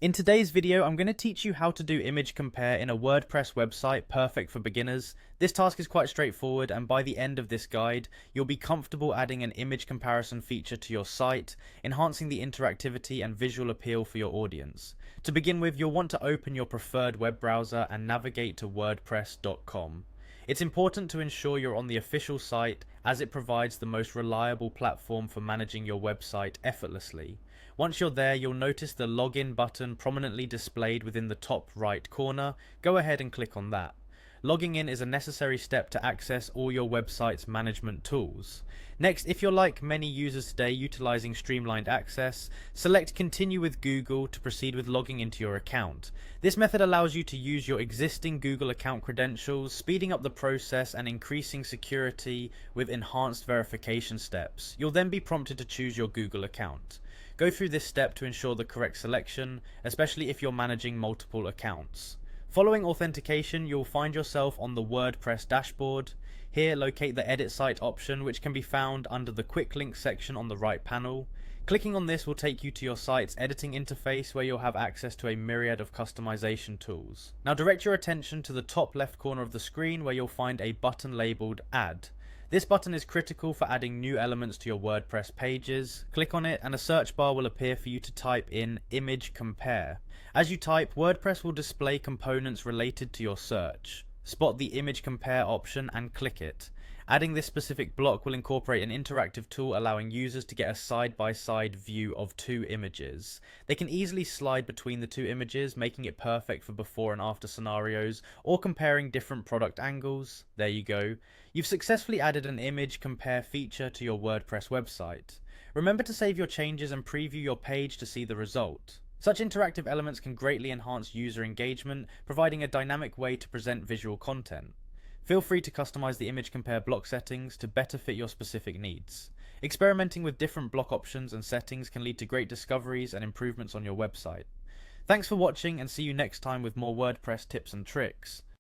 In today's video, I'm going to teach you how to do image compare in a WordPress website perfect for beginners. This task is quite straightforward, and by the end of this guide, you'll be comfortable adding an image comparison feature to your site, enhancing the interactivity and visual appeal for your audience. To begin with, you'll want to open your preferred web browser and navigate to wordpress.com. It's important to ensure you're on the official site, as it provides the most reliable platform for managing your website effortlessly. Once you're there, you'll notice the login button prominently displayed within the top right corner. Go ahead and click on that. Logging in is a necessary step to access all your website's management tools. Next, if you're like many users today utilizing streamlined access, select Continue with Google to proceed with logging into your account. This method allows you to use your existing Google account credentials, speeding up the process and increasing security with enhanced verification steps. You'll then be prompted to choose your Google account. Go through this step to ensure the correct selection, especially if you're managing multiple accounts. Following authentication, you'll find yourself on the WordPress dashboard. Here, locate the Edit Site option, which can be found under the Quick Links section on the right panel. Clicking on this will take you to your site's editing interface, where you'll have access to a myriad of customization tools. Now direct your attention to the top left corner of the screen, where you'll find a button labeled Add. This button is critical for adding new elements to your WordPress pages. Click on it and a search bar will appear for you to type in Image Compare. As you type, WordPress will display components related to your search. Spot the Image Compare option and click it. Adding this specific block will incorporate an interactive tool allowing users to get a side-by-side view of two images. They can easily slide between the two images, making it perfect for before and after scenarios or comparing different product angles. There you go. You've successfully added an image compare feature to your WordPress website. Remember to save your changes and preview your page to see the result. Such interactive elements can greatly enhance user engagement, providing a dynamic way to present visual content. Feel free to customize the image compare block settings to better fit your specific needs. Experimenting with different block options and settings can lead to great discoveries and improvements on your website. Thanks for watching, and see you next time with more WordPress tips and tricks.